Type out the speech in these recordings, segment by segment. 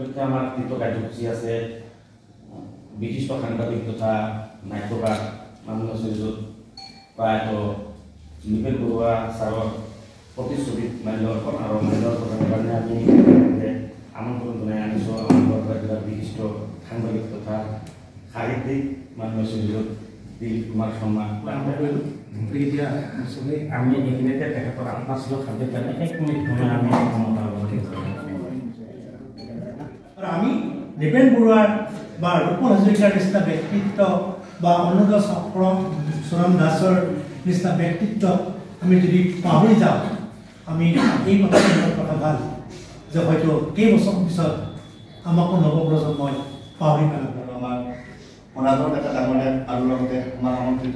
ইতিমধ্যে আমাৰ তৃতীয় কাৰ্যসূচী আছে বিশিষ্ট সাংবাদিক তথা নাট্যকাৰ মাননীয় শ্ৰীযুত প্ৰয়াত নিপেন বৰুৱা ছাৰৰ প্ৰতিশ্ৰুতিত মাল্যৰ্পণ আৰু মাল্যৰ্পণৰ কাৰণে আমি আমন্ত্ৰণ জনাই আনিছোঁ আমাৰ বৰপেটা বিশিষ্ট সাংবাদিক তথা সাহিত্যিক মাননীয় শ্ৰীযুত দিলীপ কুমাৰ শৰ্মা। আমি এইখিনিতে তেখেতৰ আত্মাশ্ৰয় খাদ্যেৰ কাৰণে 1 মিনিট সময় আমি ক্ষমতা অৱলম্বন কৰিম। আমি নিপেন বৰুৱাৰ বা ৰূপন হাজৰিকাৰ নিচিনা ব্যক্তিত্ব বা অনুৰাধা চৰণ দাসৰ নিচিনা ব্যক্তিত্ব আমি যদি পাহৰি যাওঁ, আমি এই কথা ভাল যে হয়তো কেইবছৰ পিছত আমাকো নৱপ্ৰজন্মই পাহৰি পেলাব। আমাৰ অনাগত এটা ডাঙৰীয়া আৰু লগতে আমাৰ আমন্ত্ৰিত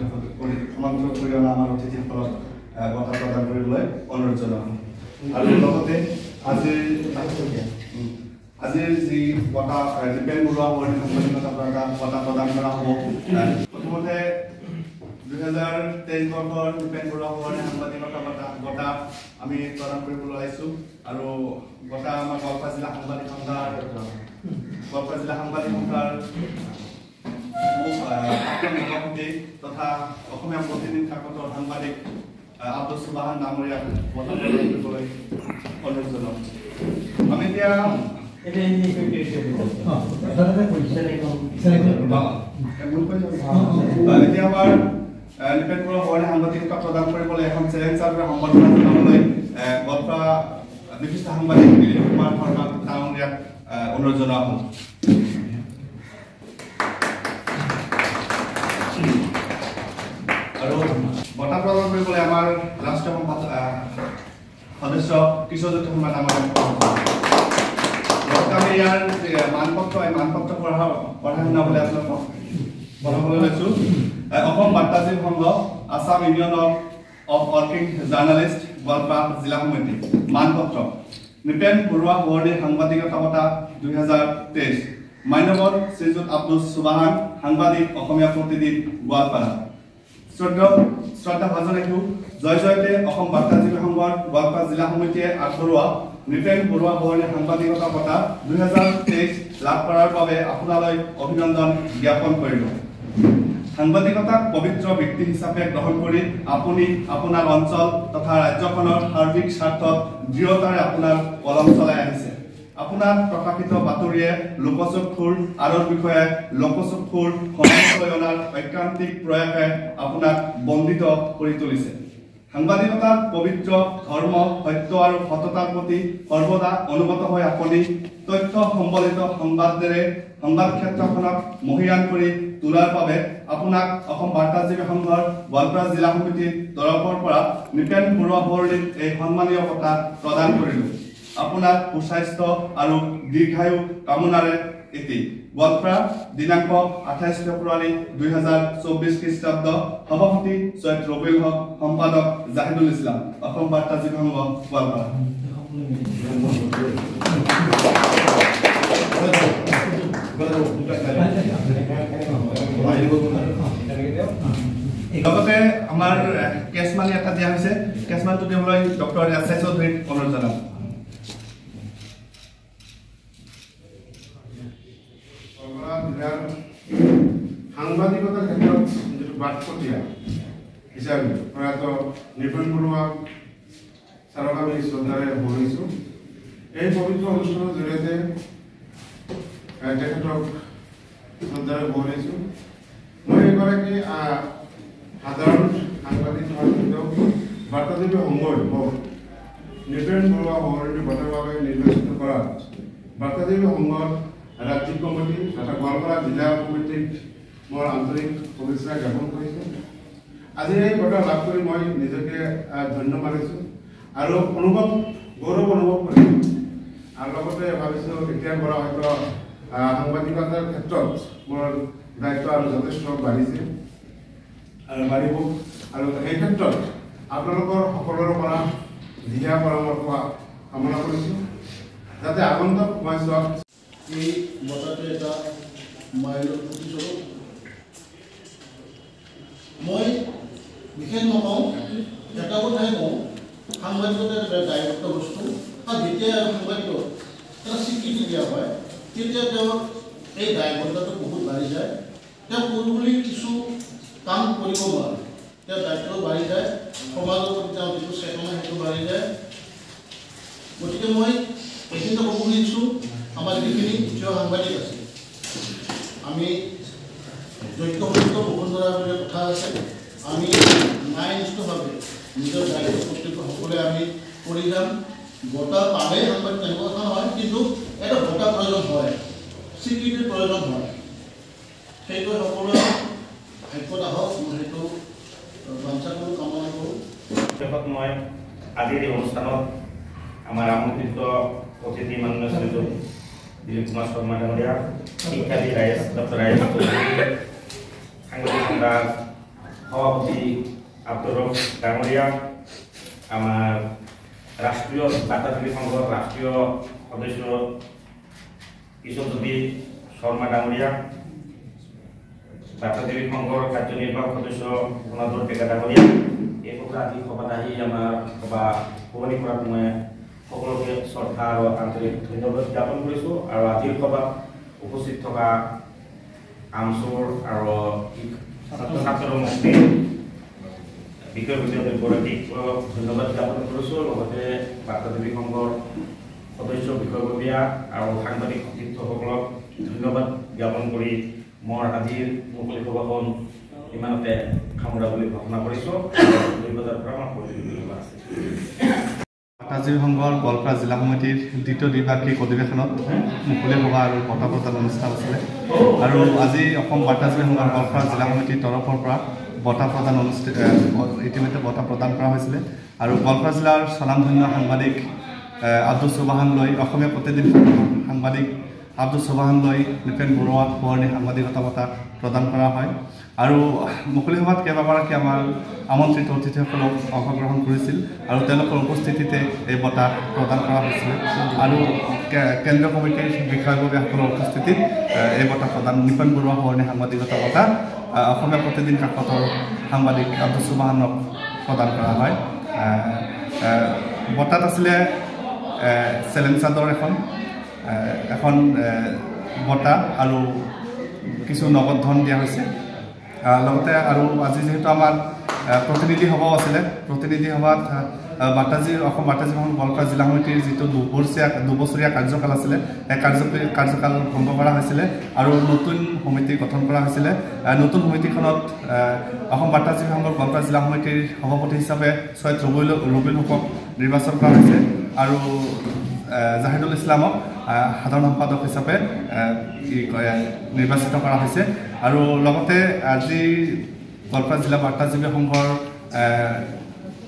কৰি অনা আমাৰ অতিথিসকলক বঁটা প্ৰদান কৰিবলৈ অনুৰোধ জনাওঁ। আৰু লগতে আজিৰ যি বঁটা নিপেন বৰুৱা সৱৰ্ণী সাংবাদিকতাৰ এটা বঁটা প্ৰদান কৰা হ'ব। প্ৰথমতে 2023 বৰ্ষৰ নিপেন বৰুৱা সৱৰ্ণী সাংবাদিকতা বঁটা আমি প্ৰদান কৰিবলৈ আহিছোঁ। আৰু বঁটা আমাৰ গোৱালপাৰা জিলা সাংবাদিক সন্থাৰ সভাপতি তথা অসমীয়া প্ৰতিদিন কাকতৰ সাংবাদিক আব্দুল সুবাহান ডাঙৰীয়াক বঁটা প্ৰদান কৰিবলৈ অনুৰোধ জনাওঁ। আমি এতিয়া আমাৰ নিপেন বৰুৱা সৱৰ্ণী সাংবাদিকতা প্ৰদান কৰিবলৈ এখন চেলেঞ্জাৰ সম্বৰ্ধনা জনাবলৈ গোৱালপাৰা বিশিষ্ট সাংবাদিক দিলীপ কুমাৰ শৰ্মা ডাঙৰীয়াক অনুৰোধ জনোৱা হ'ল। আৰু বঁটা প্ৰদান কৰিবলৈ আমাৰ ৰাষ্ট্ৰীয় সদস্য কিশোৰজ্যোতি শৰ্মা ডাঙৰীয়াক আমি ইয়াৰ মানপত্ৰ পঢ়াই শুনাবলৈ আপোনালোকক বনাবলৈ লৈছোঁ। অসম বাৰ্তাজীৱী সংঘ, Assam union of working journalist, Goalpara জিলা সমিতি। মানপত্ৰ নিপেন বৰুৱা সৱৰ্ণী সাংবাদিকতা বঁটা 2023, মান্যবৰ শ্ৰীযুত আব্দুল সুবাহান, সাংবাদিক, অসমীয়া প্ৰতিদিন, গোৱালপাৰা। শ্ৰদ্ধা ভাজন ৰাখোঁ। জয় জয়তে অসম বাৰ্তাজীৱী সংঘৰ গোৱালপাৰা জিলা সমিতিয়ে আগবঢ়োৱা নিপেন বৰুৱা সৱৰ্ণী সাংবাদিকতা বঁটা 2023 লাভ কৰাৰ বাবে আপোনালৈ অভিনন্দন জ্ঞাপন কৰিলোঁ। সাংবাদিকতাক পবিত্ৰ বৃত্তি হিচাপে গ্ৰহণ কৰি আপুনি আপোনাৰ অঞ্চল তথা ৰাজ্যখনৰ সাৰ্বিক স্বাৰ্থত দৃঢ়তাৰে আপোনাৰ কলম চলাই আহিছে। আপোনাৰ প্ৰকাশিত বাতৰিয়ে লোকচক্ষুৰ আঁৰৰ বিষয়ে লোকচক্ষুৰ সমাজলৈ অনাৰ ঐকান্তিক প্ৰয়াসে আপোনাক বন্দিত কৰি তুলিছে। সাংবাদিকতাৰ পবিত্ৰ ধৰ্ম, সত্য আৰু সততাৰ প্ৰতি সৰ্বদা অনুগত হৈ আপুনি তথ্য সম্বলিত সংবাদেৰে সংবাদ ক্ষেত্ৰখনক মহিয়ান কৰি তোলাৰ বাবে আপোনাক অসম বাৰ্তাজীৱী সংঘৰ গোৱালপাৰা জিলা সমিতিৰ তৰফৰ পৰা নিপেন বৰুৱা সৱৰ্ণীক এই সন্মানীয় বঁটা প্ৰদান কৰিলোঁ। আপোনাক সুস্বাস্থ্য আৰু দীৰ্ঘায়ু কামনাৰে এটি। গোৱালপাৰা, দিনাংক 28 ফেব্ৰুৱাৰী 2024 খ্ৰীষ্টাব্দ। সভাপতি সৈয়দ ৰবিউল হক, সম্পাদক জাহিদুল ইছলাম, অসম বাৰ্তাজীৱী সংঘ, গোৱালপাৰা। লগতে আমাৰ কেছমানি এটা দিয়া হৈছে, কেছমানটো দিবলৈ ডক্টৰ এছ.আই. চৌধুৰীক অনুৰোধ জনাম। সাংবাদিকতাৰ ক্ষেত্ৰত যিটো বাটপটীয়া হিচাপে প্ৰয়াত নিপেন বৰুৱা ছাৰক আমি শ্ৰদ্ধাৰে বহিছোঁ। এই পবিত্ৰ অনুষ্ঠানৰ জৰিয়তে তেখেতক শ্ৰদ্ধাৰে বহিছোঁ। মই এগৰাকী সাধাৰণ সাংবাদিক বাৰ্তাজীৱী সংঘই মোক নিপেন বৰুৱা সৱৰ্ণী বঁটাৰ বাবে নিৰ্বাচিত কৰাত বাৰ্তাজীৱী সংঘৰ ৰাজ্যিক কমিটি তথা গোৱালপাৰা জিলা কমিটিক মই আন্তৰিক শুভেচ্ছা জ্ঞাপন কৰিছোঁ। আজি এই বঁটা লাভ কৰি মই নিজকে ধন্য মানিছোঁ আৰু গৌৰৱ অনুভৱ কৰিছোঁ। আৰু লগতে ভাবিছোঁ এতিয়াৰ পৰা হয়তো সাংবাদিকতাৰ ক্ষেত্ৰত মোৰ দায়িত্ব আৰু যথেষ্ট বাঢ়িছে আৰু বাঢ়িব। আৰু সেই ক্ষেত্ৰত আপোনালোকৰ সকলোৰে পৰা দিহা পৰামৰ্শ কামনা কৰিছোঁ, যাতে আগন্তুক সময়ছোৱাত এই বঁটাটো এটা মাইলৰ প্ৰতিস্বৰূপ। মই বিশেষ নকওঁ, এটা কথাই কওঁ, সাংবাদিকতা এটা দায়বদ্ধ বস্তু। আৰু যেতিয়া সাংবাদিকক এটা স্বীকৃতি দিয়া হয়, তেতিয়া তেওঁৰ এই দায়বদ্ধতাটো বহুত বাঢ়ি যায়। তেওঁ কৰো বুলি কিছু কাম কৰিব নোৱাৰে, তেওঁৰ দায়িত্ব বাঢ়ি যায়, সমাজৰ প্ৰতি তেওঁ যিটো চেতনা সেইটো বাঢ়ি যায়। গতিকে মই এইখিনিতে ক'ব খুজিছোঁ, আমাৰ যিখিনি থিয় সাংবাদিক আছে, আমি যজ্ঞসূত্ৰ বসুন্ধৰা বুলি কথা আছে, আমি ন্যায়নিষ্ঠভাৱে নিজৰ দায়িত্ব কৰ্তব্য সকলোৱে আমি কৰি যাম। বঁটা পালে সাংবাদিক তেনেকুৱা কথা নহয়, কিন্তু এটা বঁটা প্ৰয়োজন হয়, স্বীকৃতিৰ প্ৰয়োজন হয়। সেইটো সকলোৱে ভাগ্যত আহক, মই সেইটো বাঞ্ছা কৰোঁ, কামনা কৰোঁ। শেষত মই আজিৰ এই অনুষ্ঠানত আমাৰ আমন্ত্ৰিত অতিথি মাননীয় শ্ৰীযুত দিলীপ কুমাৰ শৰ্মা ডাঙৰীয়া, শিক্ষাবিদ ডক্টৰ ৰায়েশ চৌধুৰী, সাংবাদিক সংঘাৰ সভাপতি আব্দুৰ ৰব ডাঙৰীয়া, আমাৰ ৰাষ্ট্ৰীয় বাৰ্তাজীৱী সংঘৰ ৰাষ্ট্ৰীয় সদস্য কিশোৰজ্যোতি শৰ্মা ডাঙৰীয়া, বাৰ্তাজীৱী সংঘৰ কাৰ্যনিৰ্বাহক সদস্য গুণাধৰ ডেকা ডাঙৰীয়া, এই কথা আজি সভাত আহি আমাৰ সভা শুৱনি কৰাত মই সকলোকে শ্ৰদ্ধা আৰু আন্তৰিক ধন্যবাদ জ্ঞাপন কৰিছোঁ। আৰু আজিৰ সভাত উপস্থিত থকা আমচুৰ আৰু ছাত্ৰ মুক্তি বিষয়ববীয়াগৰাকীক ধন্যবাদ জ্ঞাপন কৰিছোঁ। লগতে বাৰ্তাজীৱী সংঘৰ সদস্য বিষয়ববীয়া আৰু সাংবাদিক সতীৰ্থসকলক ধন্যবাদ জ্ঞাপন কৰি মোৰ আজিৰ মুকলি সভাখন ইমানতে সামৰা বুলি ঘোষণা কৰিছোঁ। অভিজ্ঞতাৰ পৰা মই ধন্যবাদ আছে। বাৰ্তাজীৱী সংঘৰ গোৱালপাৰা জিলা সমিতিৰ দ্বিতীয় দ্বিবাৰ্ষিক অধিৱেশনত মুকলি সভা আৰু বঁটা প্ৰদান অনুষ্ঠান আছিলে। আৰু আজি অসম বাৰ্তাজীৱী সংঘৰ গোৱালপাৰা জিলা সমিতিৰ তৰফৰ পৰা বঁটা প্ৰদান ইতিমধ্যে বঁটা প্ৰদান কৰা হৈছিলে। আৰু গোৱালপাৰা জিলাৰ স্বনামধন্য সাংবাদিক আব্দুল চুবাহান লৈ অসমীয়া প্ৰতিদিন সাংবাদিক আব্দুল চুবাহান লৈ নৃপেন বৰুৱা সোঁৱৰণী সাংবাদিকতা বঁটা প্ৰদান কৰা হয়। আৰু মুকলি সভাত কেইবাগৰাকী আমাৰ আমন্ত্ৰিত অতিথিসকলক অংশগ্ৰহণ কৰিছিল আৰু তেওঁলোকৰ উপস্থিতিতে এই বঁটা প্ৰদান কৰা হৈছিল। আৰু কেন্দ্ৰীয় কমিটিৰ বিষয়ববীয়াসকলৰ উপস্থিতিত এই বঁটা প্ৰদান নৃপেন বৰুৱা সোঁৱৰণী সাংবাদিকতা বঁটা অসমীয়া প্ৰতিদিন কাকতৰ সাংবাদিক আব্দুল চুবাহানক প্ৰদান কৰা হয়। বঁটাত আছিলে চেলেঞ্জ চাদৰ এখন বঁটা আৰু কিছু নগদ ধন দিয়া হৈছে। লগতে আৰু আজি যিহেতু আমাৰ প্ৰতিনিধি সভাও আছিলে, প্ৰতিনিধি সভাত অসম বাৰ্তাজীৱী সংঘ গোৱালপাৰা জিলা সমিতিৰ যিটো দুবছৰীয়া কাৰ্যকাল আছিলে, এই কাৰ্যকাল ভংগ কৰা হৈছিলে আৰু নতুন সমিতি গঠন কৰা হৈছিলে। নতুন সমিতিখনত অসম বাৰ্তাজীৱী সংঘৰ গোৱালপাৰা জিলা সমিতিৰ সভাপতি হিচাপে চৈয়দ ৰবিউল হুকক নিৰ্বাচন কৰা হৈছে আৰু জাহিদুল ইছলামক সাধাৰণ সম্পাদক হিচাপে নিৰ্বাচিত কৰা হৈছে। আৰু লগতে আজি গোৱালপাৰা জিলা বাৰ্তাজীৱী সংঘৰ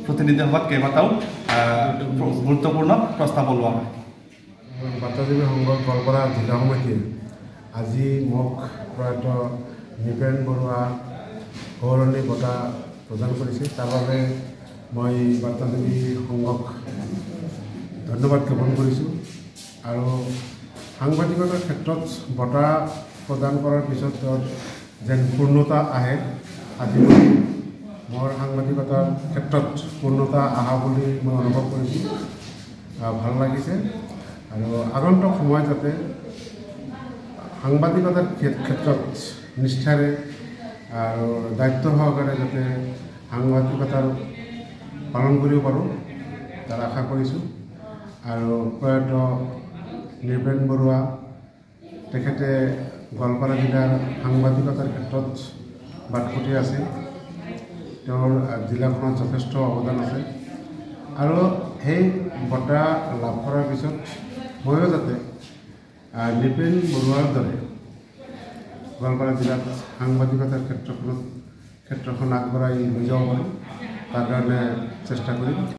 প্ৰতিনিধি সভাত কেইবাটাও গুৰুত্বপূৰ্ণ প্ৰস্তাৱ লোৱা হয়। বাৰ্তাজীৱী সংঘৰ গোৱালপাৰা জিলা সমিতিয়ে আজি মোক প্ৰয়াত নৃপেন বৰুৱা সোঁৱৰণী বঁটা প্ৰদান কৰিছে। তাৰ বাবে মই বাৰ্তাজীৱী সংঘক ধন্যবাদ জ্ঞাপন কৰিছোঁ। আৰু সাংবাদিকতাৰ ক্ষেত্ৰত বঁটা প্ৰদান কৰাৰ পিছত যেন পূৰ্ণতা আহে, আজি মোৰ সাংবাদিকতাৰ ক্ষেত্ৰত পূৰ্ণতা অহা বুলি মই অনুভৱ কৰিছোঁ। ভাল লাগিছে। আৰু আগন্তুক সময়ত যাতে সাংবাদিকতাৰ ক্ষেত্ৰত নিষ্ঠাৰে আৰু দায়িত্ব সহকাৰে যাতে সাংবাদিকতাৰ পালন কৰিব পাৰোঁ তাৰ আশা কৰিছোঁ। আৰু প্ৰয়াত নৃপেন বৰুৱা তেখেতে গোৱালপাৰা জিলাৰ সাংবাদিকতাৰ ক্ষেত্ৰত বাটপতি আছিল। তেওঁৰ জিলাখনত যথেষ্ট অৱদান আছে। আৰু সেই বঁটা লাভ কৰাৰ পিছত ময়ো যাতে নৃপেন বৰুৱাৰ দৰে গোৱালপাৰা জিলাত সাংবাদিকতাৰ ক্ষেত্ৰখন আগবঢ়াই লৈ যাব পাৰোঁ, তাৰ কাৰণে চেষ্টা কৰিম।